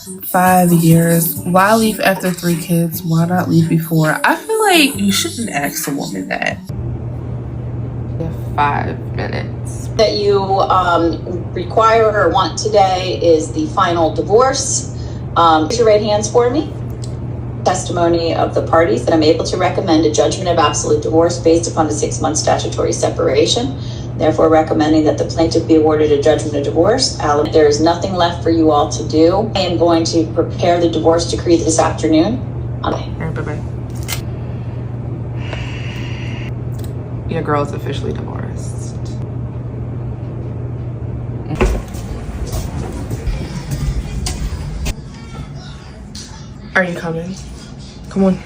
5 years. Why leave after 3 kids? Why not leave before? I feel like you shouldn't ask a woman that. 5 minutes. That you require or want today is the final divorce. Raise your right hands for me. Testimony of the parties that I'm able to recommend a judgment of absolute divorce based upon the 6-month statutory separation. Therefore, recommending that the plaintiff be awarded a judgment of divorce. There is nothing left for you all to do. I am going to prepare the divorce decree this afternoon. All right, bye-bye. Your girl's officially divorced. Are you coming? Come on.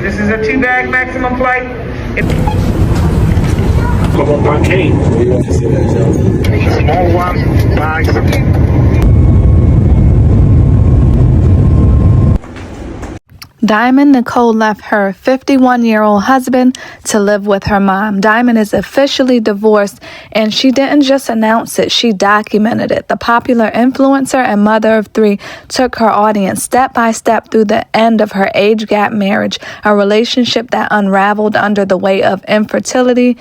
This is a 2-bag maximum flight. Come on, arcade. Small one, bags. Dymond Nicole left her 51-year-old husband to live with her mom. Dymond is officially divorced, and she didn't just announce it, she documented it. The popular influencer and mother of 3 took her audience step by step through the end of her age gap marriage, a relationship that unraveled under the weight of infertility,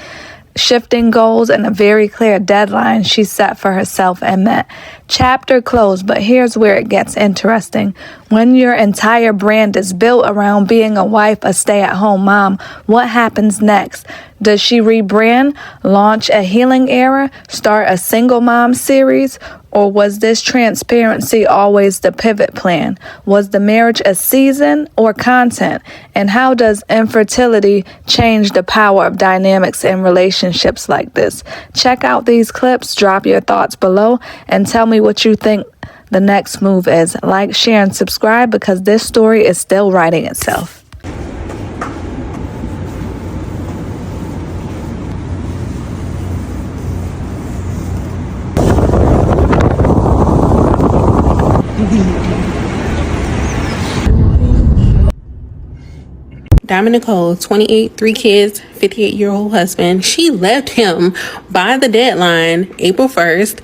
shifting goals, and a very clear deadline she set for herself and met. Chapter closed, but here's where it gets interesting. When your entire brand is built around being a wife, a stay-at-home mom, what happens next? Does she rebrand, launch a healing era, start a single mom series? Or was this transparency always the pivot plan? Was the marriage a season or content? And how does infertility change the power of dynamics in relationships like this? Check out these clips, drop your thoughts below, and tell me what you think the next move is. Like, share, and subscribe because this story is still writing itself. Dymond Nicole, 28, 3 kids, 58-year-old husband. She left him by the deadline, April 1st,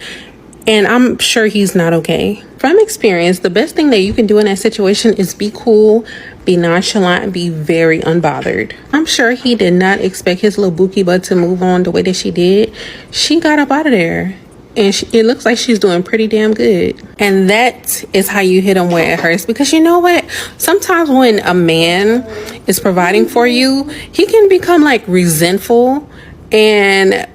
and I'm sure he's not okay. From experience, the best thing that you can do in that situation is be cool, be nonchalant, and be very unbothered. I'm sure he did not expect his little bookie butt to move on the way that she did. She got up out of there. And it looks like she's doing pretty damn good. And that is how you hit them where it hurts. Because you know what? Sometimes when a man is providing for you, he can become like resentful and,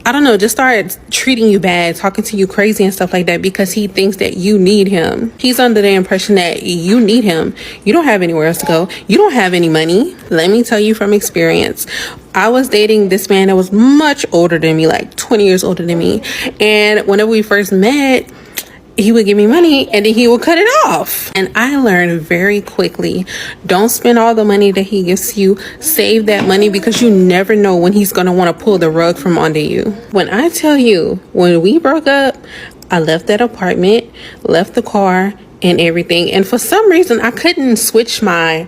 I don't know, just start treating you bad, talking to you crazy and stuff like that because he thinks that you need him. He's under the impression that you need him. You don't have anywhere else to go. You don't have any money. Let me tell you from experience. I was dating this man that was much older than me, like 20 years older than me. And whenever we first met, he would give me money and then he would cut it off. And I learned very quickly, don't spend all the money that he gives you. Save that money because you never know when he's going to want to pull the rug from under you. When I tell you, when we broke up, I left that apartment, left the car and everything. And for some reason, I couldn't switch my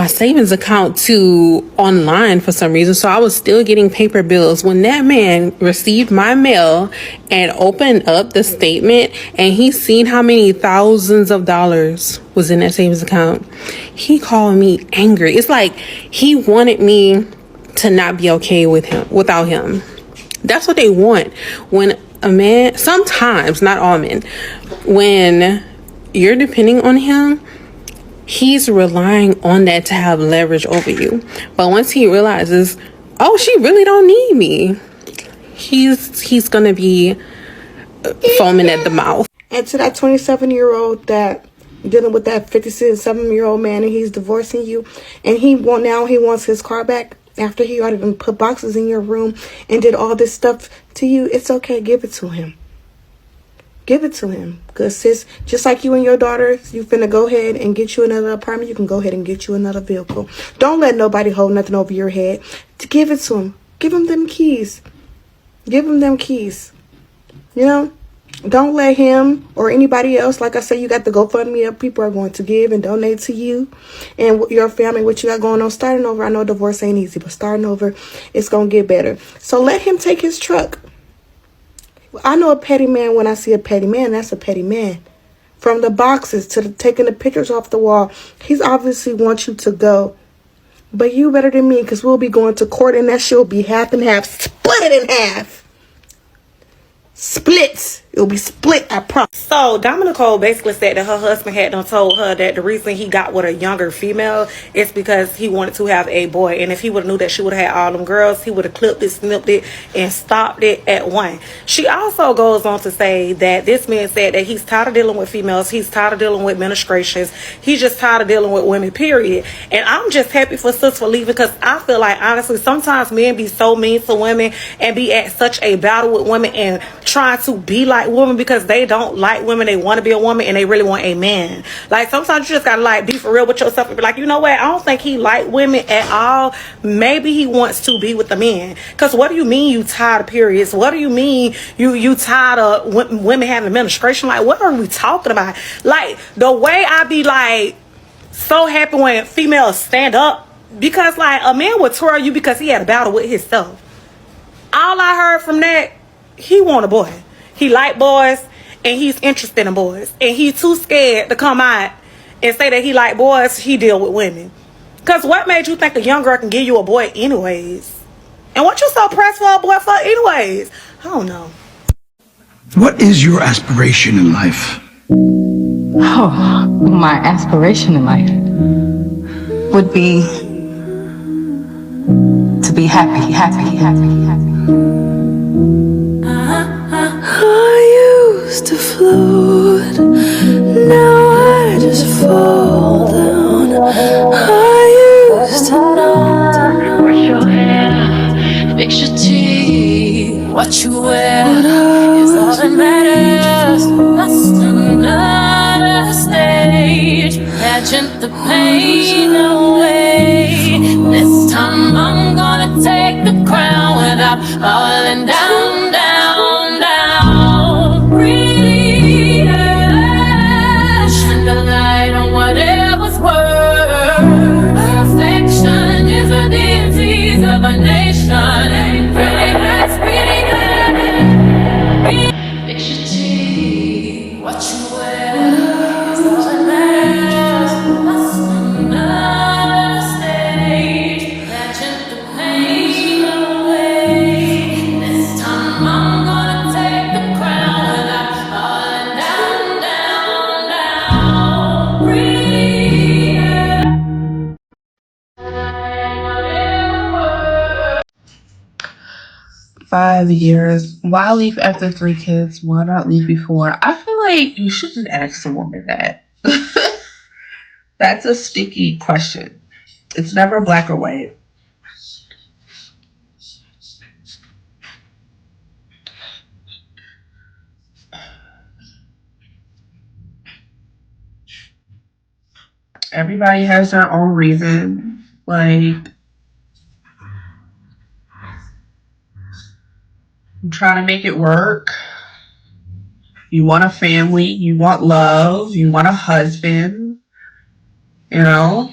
savings account to online for some reason. So I was still getting paper bills. When that man received my mail and opened up the statement and he seen how many thousands of dollars was in that savings account, he called me angry. It's like he wanted me to not be okay with him, without him. That's what they want. When a man, sometimes, not all men, when you're depending on him, he's relying on that to have leverage over you. But once he realizes, oh, she really don't need me, he's gonna be foaming at the mouth. And to that 27-year-old that dealing with that 57-year-old man and he's divorcing you, and he wants his car back after he already put boxes in your room and did all this stuff to you, it's okay, give it to him. Give it to him. Because sis, just like you and your daughter, you finna go ahead and get you another apartment, you can go ahead and get you another vehicle. Don't let nobody hold nothing over your head. To give it to him. Give him them keys. Give him them keys. You know? Don't let him or anybody else, like I said, you got the GoFundMe up. People are going to give and donate to you and your family, what you got going on. Starting over, I know divorce ain't easy, but starting over, it's going to get better. So let him take his truck. I know a petty man. When I see a petty man, that's a petty man. From the boxes to taking the pictures off the wall, he's obviously wants you to go. But you better than me, because we'll be going to court and that shit will be half and half. Split it in half. Splits. It'll be split, I promise. So Dymond Nicole basically said that her husband had done told her that the reason he got with a younger female is because he wanted to have a boy, and if he would have knew that she would have had all them girls, he would have clipped it, snipped it, and stopped it at one. She also goes on to say that this man said that he's tired of dealing with females, he's tired of dealing with ministrations, he's just tired of dealing with women, period. And I'm just happy for sis for leaving, because I feel like honestly sometimes men be so mean to women and be at such a battle with women and trying to be like women because they don't like women, they want to be a woman, and they really want a man. Like sometimes you just gotta like be for real with yourself and be like, you know what, I don't think he like women at all. Maybe he wants to be with a man. Because what do you mean you tired of periods? What do you mean you tired of women having menstruation? Like what are we talking about? Like the way I be like so happy when females stand up, because like a man would twirl you because he had a battle with himself. All I heard from that, he want a boy. He like boys and he's interested in boys, and he's too scared to come out and say that he like boys. He deal with women. Because what made you think a young girl can give you a boy anyways? And what you so pressed for a boy for anyways? I don't know. What is your aspiration in life? Oh, my aspiration in life would be to be happy. I used to float, now I just fall down. I used to know. Brush your hair, fix your teeth, what you wear is all that matters. That's another stage, pageant the pain away. This time I'm gonna take the crown without falling down, down, down. Breathe, shine the light on whatever's worth. Perfection is a disease of a nation. Let's fix your teeth, what you wear is all that matters. That's another stage, pageant the pain away. This time I'm gonna take the crown without falling down, down, down. Breathe. 5 years. Why leave after 3 kids? Why not leave before? I feel like you shouldn't ask a woman that. That's a sticky question. It's never black or white. Everybody has their own reason. Like, I'm trying to make it work. You want a family, you want love, you want a husband, you know,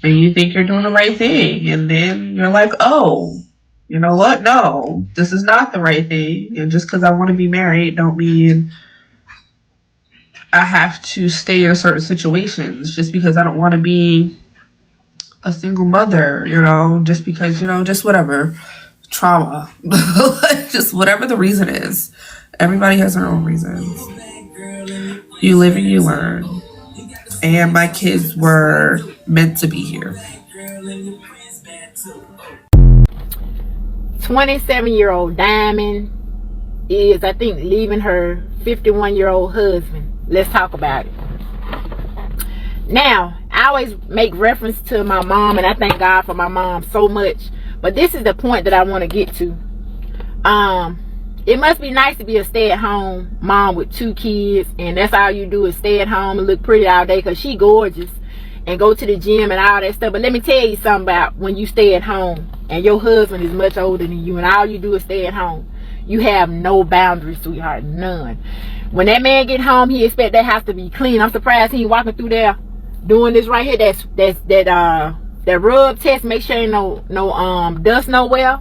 and you think you're doing the right thing, and then you're like, oh, you know what, no, this is not the right thing, and just because I want to be married don't mean I have to stay in certain situations, just because I don't want to be a single mother, you know, just because, you know, just whatever, trauma, just whatever the reason is. Everybody has their own reasons. You live and you learn. And my kids were meant to be here. 27-year-old Dymond is, I think, leaving her 51-year-old husband. Let's talk about it. Now, I always make reference to my mom, and I thank God for my mom so much. But this is the point that I want to get to. It must be nice to be a stay-at-home mom with 2 kids, and that's all you do is stay at home and look pretty all day, because she gorgeous and go to the gym and all that stuff. But let me tell you something about when you stay at home and your husband is much older than you and all you do is stay at home. You have no boundaries, sweetheart. None. When that man get home, he expect that house to be clean. I'm surprised he ain't walking through there doing this right here. That rub test. Make sure ain't no dust nowhere.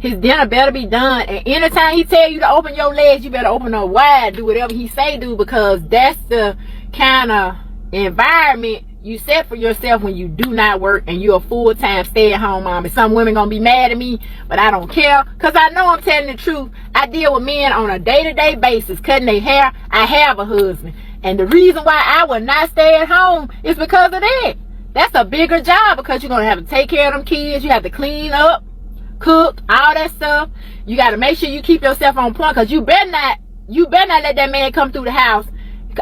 His dinner better be done. And anytime he tell you to open your legs, you better open them wide. Do whatever he say do, because that's the kind of environment you set for yourself when you do not work and you're a full-time stay-at-home mom. And some women gonna be mad at me, but I don't care, because I know I'm telling the truth. I deal with men on a day-to-day basis, cutting their hair. I have a husband. And the reason why I would not stay at home is because of that. That's a bigger job, because you're gonna have to take care of them kids. You have to clean up, cook, all that stuff. You got to make sure you keep yourself on point, because you better not let that man come through the house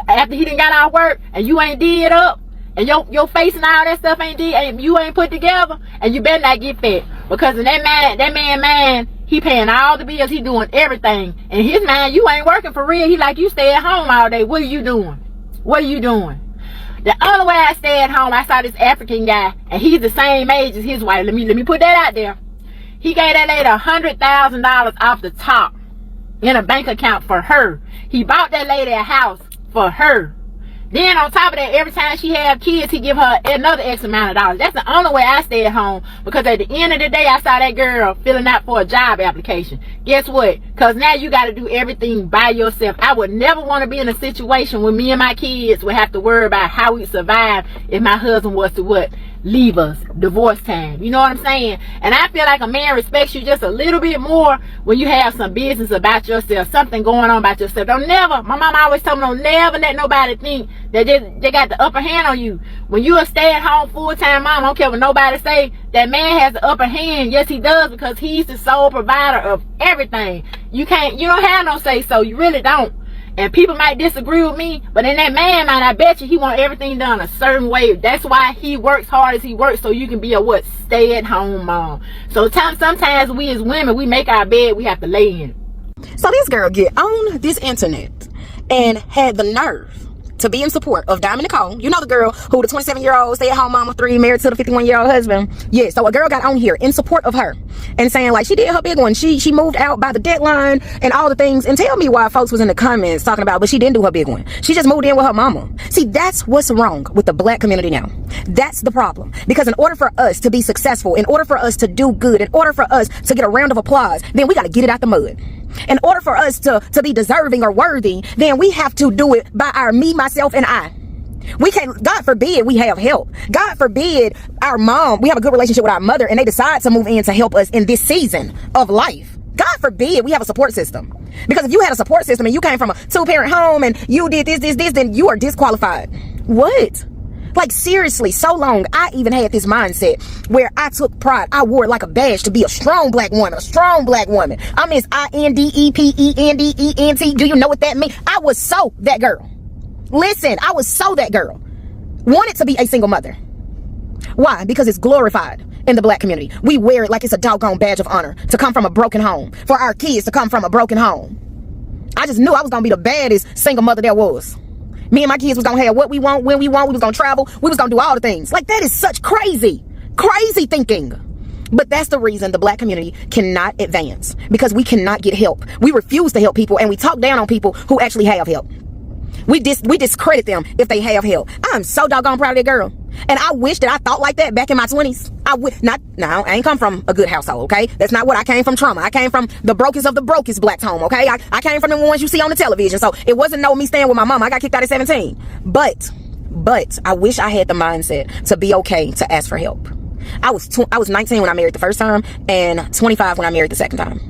after he done got out of work and you ain't did up, and your face and all that stuff ain't did, and you ain't put together, and you better not get fat, because in that man, he paying all the bills, he doing everything. In his mind, you ain't working for real. He like, you stay at home all day. What are you doing? What are you doing? The only way I stay at home, I saw this African guy, and he's the same age as his wife. Let me put that out there. He gave that lady $100,000 off the top in a bank account for her. He bought that lady a house for her. Then on top of that, every time she have kids, he give her another X amount of dollars. That's the only way I stay at home, because at the end of the day, I saw that girl filling out for a job application. Guess what? Because now you got to do everything by yourself. I would never want to be in a situation where me and my kids would have to worry about how we survive if my husband was to what? Leave us. Divorce time. You know what I'm saying? And I feel like a man respects you just a little bit more when you have some business about yourself, something going on about yourself. Don't never, my mama always told me, don't never let nobody think that they got the upper hand on you. When you a stay-at-home full-time mom, I don't care what nobody say, that man has the upper hand. Yes, he does, because he's the sole provider of everything. You don't have no say so. You really don't. And people might disagree with me, but in that man mind, I bet you he want everything done a certain way. That's why he works hard as he works, so you can be a stay-at-home mom. So sometimes we as women, we make our bed, we have to lay in it. So this girl get on this internet and had the nerve to be in support of Dymond Nicole. You know the girl who the 27-year-old stay-at-home mom of 3, married to the 51-year-old husband. Yeah, so a girl got on here in support of her and saying like she did her big one. She moved out by the deadline and all the things. And tell me why folks was in the comments talking about, but she didn't do her big one. She just moved in with her mama. See, that's what's wrong with the black community now. That's the problem. Because in order for us to be successful, in order for us to do good, in order for us to get a round of applause, then we got to get it out the mud. In order for us to be deserving or worthy, then we have to do it by our me, myself, and I. We can't, God forbid we have help. God forbid our mom, we have a good relationship with our mother and they decide to move in to help us in this season of life. God forbid we have a support system. Because if you had a support system and you came from a 2-parent home and you did this, then you are disqualified. What? Like seriously, so long, I even had this mindset where I took pride. I wore it like a badge to be a strong black woman, a strong black woman. I mean, it's INDEPENDENT. Do you know what that means? I was so that girl. Listen, I was so that girl. Wanted to be a single mother. Why? Because it's glorified in the black community. We wear it like it's a doggone badge of honor to come from a broken home, for our kids to come from a broken home. I just knew I was going to be the baddest single mother there was. Me and my kids was gonna have what we want, when we want. We was gonna travel. We was gonna do all the things. Like, that is such crazy thinking. But that's the reason the black community cannot advance, because we cannot get help. We refuse to help people, and we talk down on people who actually have help. We discredit them if they have help. I'm so doggone proud of that girl. And I wish that I thought like that back in my 20s. I ain't come from a good household, okay? That's not what I came from. Trauma. I came from the brokest of the brokest black home, okay? I came from the ones you see on the television. So it wasn't me staying with my mom. I got kicked out at 17. But I wish I had the mindset to be okay to ask for help. I was 19 when I married the first time and 25 when I married the second time.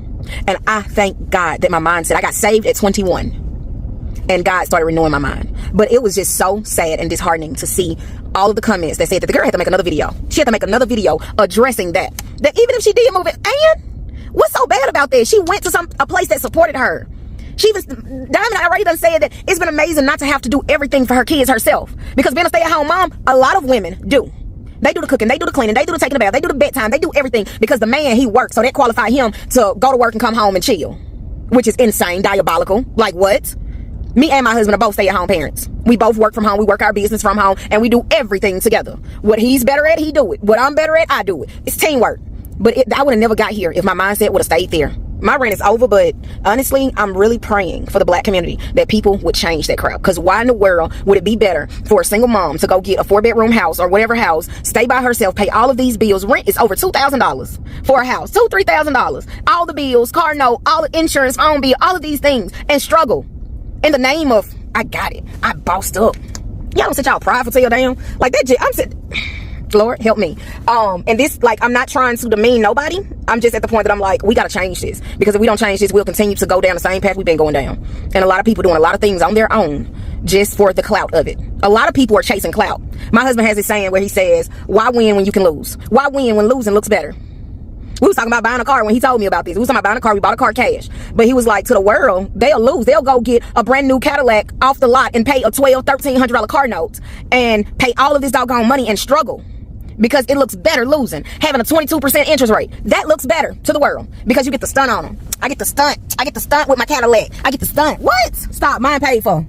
And I thank God that my mindset, I got saved at 21. And God started renewing my mind. But it was just so sad and disheartening to see all of the comments that said that the girl had to make another video. She had to make another video addressing that even if she did move it, and what's so bad about that? She went to a place that supported her. Dymond already done said that it's been amazing not to have to do everything for her kids herself. Because being a stay-at-home mom, a lot of women do. They do the cooking, they do the cleaning, they do the taking a bath, they do the bedtime, they do everything because the man, he works. So that qualify him to go to work and come home and chill. Which is insane, diabolical. Like what? Me and my husband are both stay-at-home parents. We both work from home. We work our business from home. And we do everything together. What he's better at, he do it. What I'm better at, I do it. It's teamwork. But I would have never got here if my mindset would have stayed there. My rant is over, but honestly, I'm really praying for the black community that people would change that crap. Because why in the world would it be better for a single mom to go get a 4-bedroom house or whatever house, stay by herself, pay all of these bills? Rent is over $2,000 for a house, $3,000. All the bills, car note, all the insurance, phone bill, all of these things, and struggle in the name of, I got it, I bossed up. Y'all don't sit y'all prideful to your damn, like that. I'm sitting, Lord help me. And this, like, I'm not trying to demean nobody. I'm just at the point that I'm like, we gotta change this, because if we don't change this, we'll continue to go down the same path we've been going down. And a lot of people doing a lot of things on their own just for the clout of it. A lot of people are chasing clout. My husband has this saying where he says, why win when you can lose? Why win when losing looks better? We was talking about buying a car when he told me about this. We was talking about buying a car. We bought a car cash. But he was like, to the world, they'll lose. They'll go get a brand new Cadillac off the lot and pay a $1,200, $1,300 car note and pay all of this doggone money and struggle because it looks better losing. Having a 22% interest rate, that looks better to the world because you get the stunt on them. I get the stunt. I get the stunt with my Cadillac. I get the stunt. What? Stop. Mine paid for.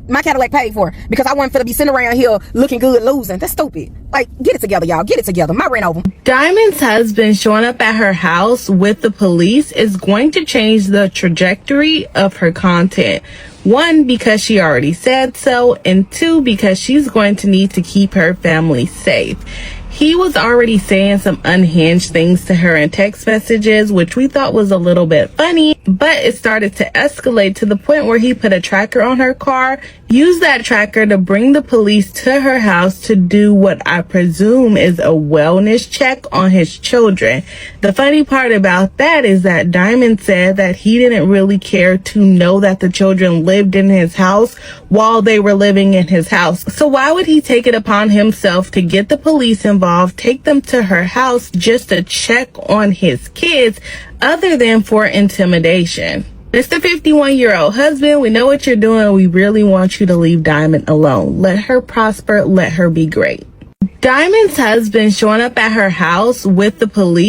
My Cadillac paid for because I wasn't finna be sitting around here looking good losing. That's stupid. Like, get it together, y'all. Get it together. My rent over. Dymond's husband showing up at her house with the police is going to change the trajectory of her content. 1, because she already said so, and 2, because she's going to need to keep her family safe. He was already saying some unhinged things to her in text messages, which we thought was a little bit funny, but it started to escalate to the point where he put a tracker on her car, used that tracker to bring the police to her house to do what I presume is a wellness check on his children. The funny part about that is that Dymond said that he didn't really care to know that the children lived in his house while they were living in his house. So why would he take it upon himself to get the police involved, take them to her house just to check on his kids, other than for intimidation? Mr. 51-year-old husband, we know what you're doing. We really want you to leave Dymond alone. Let her prosper. Let her be great. Dymond's husband showing up at her house with the police